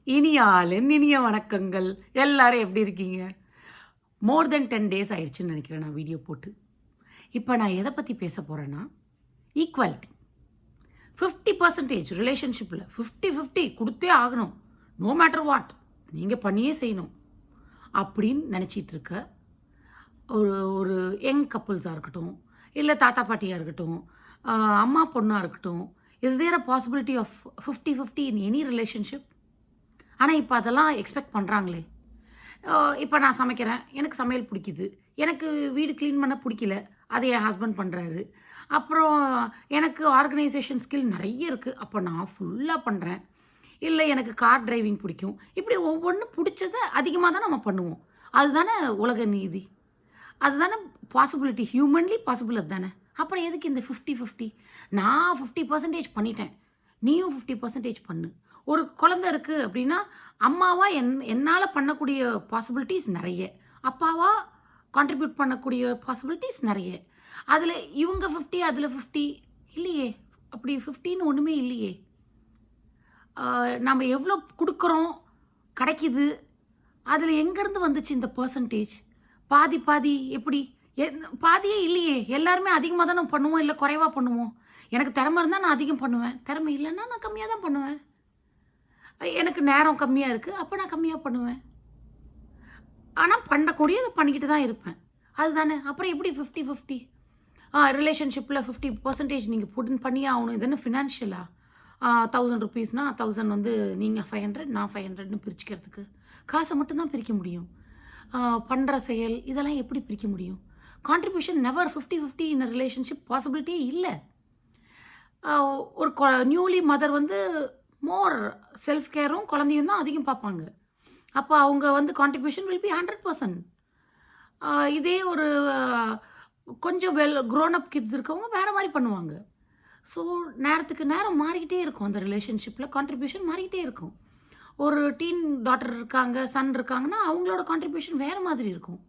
இனிய வணக்கங்கள். எல்லாரும் எப்படி இருக்கீங்க? மோர் தென் 10 டேஸ் ஆயிடுச்சுன்னு நினைக்கிறேன் நான் வீடியோ போட்டு. இப்போ நான் எதை பத்தி பேச போறேன்னா, ஈக்குவாலிட்டி. 50% ரிலேஷன்ஷிப்ல 50-50 குடுத்தே ஆகணும். No matter what. நீங்க பண்ணியே செய்யணும். அப்படின்னு நினைச்சிட்டு இருக்க ஒரு ஒரு யங் கப்புள்ஸா இருக்கட்டும், இல்ல தாத்தா பாட்டியா இருக்கட்டும், அம்மா பொண்ணா இருக்கட்டும், is there a possibility of 50-50 in any relationship? ஆனா, இப்ப அதெல்லாம் எக்ஸ்பெக்ட் பண்றாங்களே! இப்ப நான் சமைக்கிறேன். எனக்கு சமையல் பிடிக்குது. எனக்கு வீடு கிளீன் பண்ண பிடிக்கல. அத என் ஹஸ்பண்ட் பண்றாரு. அப்புறம் எனக்கு ஆர்கனைசேஷன் ஸ்கில் நெறைய இருக்கு. அப்ப நான் ஃபுல்லா பண்றேன். இல்ல எனக்கு கார் டிரைவிங் பிடிக்கும். இப்படி ஒவ்வொன்னு புடிச்சத அதிகமா தான் நம்ம பண்ணுவோம். அதுதானே உலக நீதி. அதுதானே பாசிபிலிட்டி. ஹியூமன்லி பாசிபிள் அதுதானே. அப்புறம் எதுக்கு இந்த 50-50? நான் 50% பண்ணிட்டேன். நீயும் 50% பண்ணு. ஒரு குழந்தை இருக்கு அப்படின்னா, அம்மாவா என்னால பண்ணக்கூடிய பாசிபிலிட்டீஸ் நெறைய. அப்பாவா கான்ட்ரிபியூட் பண்ணக்கூடிய பாசிபிலிட்டீஸ் நெறைய. அதுல இவங்க 50 அதுல 50 இல்லையே. அப்படி 50ன்னு ஒண்ணுமே இல்லையே. நாம எவ்வளோ குடுக்குறோம், கிடைக்குது. அதுல எங்கேருந்து வந்துச்சு இந்த பெர்சன்டேஜ்? பாதி பாதி எப்படி? பாதியே இல்லையே. எல்லாருமே அதிகமா தானே பண்ணுவோம், இல்ல குறைவா பண்ணுவோம். எனக்கு திறமை இருந்தா நான் அதிகம் பண்ணுவேன். திறமை இல்லன்னா நான் கம்மியா தான் பண்ணுவேன். எனக்கு நேரம் கம்மியா இருக்கு. அப்ப நான் கம்மியா பண்ணுவேன். ஆனா பண்ணக்கூடியத பண்ணிக்கிட்டு தான் இருப்பேன். அதுதானே. அப்புறம் எப்படி 50-50? ரிலேஷன்ஷிப்ல 50% நீங்க பண்ணியே ஆகணும். இது என்ன ஃபினான்ஷியலா? ₹1000 1000 வந்து நீங்க 500 நான் 500ன்னு பிரிச்சுக்கிறதுக்கு. காச மட்டும் தான் பிரிக்க முடியும். பண்ற செயல் இதெல்லாம் எப்படி பிரிக்க முடியும்? Contribution never 50-50 in a relationship பாசிபிலிட்டியே இல்ல. ஒரு நியூலி மதர் வந்து மோர் செல்ஃப் கேரும் குழந்தையும் தான் அதிகம் பார்ப்பாங்க. அப்போ அவங்க வந்து கான்ட்ரிபியூஷன் வில் பி 100%. இதே ஒரு கொஞ்சம் க்ரோன் அப் கிட்ஸ் இருக்கவங்க வேற மாதிரி பண்ணுவாங்க. ஸோ நேரத்துக்கு நேரம் மாறிக்கிட்டே இருக்கும். அந்த ரிலேஷன்ஷிப்பில் கான்ட்ரிபியூஷன் மாறிக்கிட்டே இருக்கும். ஒரு டீன் டாட்டர் இருக்காங்க, சன் இருக்காங்கன்னா அவங்களோட கான்ட்ரிபியூஷன் வேற மாதிரி இருக்கும்.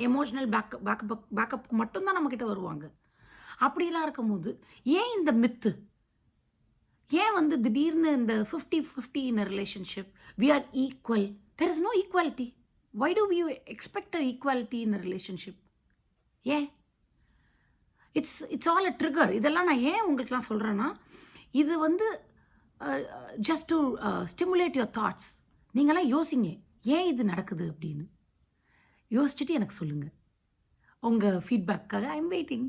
எமோஷனல் பேக்கப்புக்கு மட்டும்தான் நம்மக்கிட்ட வருவாங்க. அப்படிலாம் இருக்கும்போது ஏன் இந்த மித்து? ஏன் வந்து திடீர்னு இந்த 50-50 in a relationship? We are equal. There is no equality. Why do we expect a equality in a relationship? ஏன்? It's all a trigger. இதெல்லாம் நான் ஏன் உங்களுக்குலாம் சொல்கிறேன்னா, இது வந்து just to stimulate your thoughts. நீங்களாம் யோசிங்க. ஏன் இது நடக்குது அப்படின்னு யோசிச்சுட்டு எனக்கு சொல்லுங்கள். உங்கள் ஃபீட்பேக்காக ஐ எம் வெயிட்டிங்.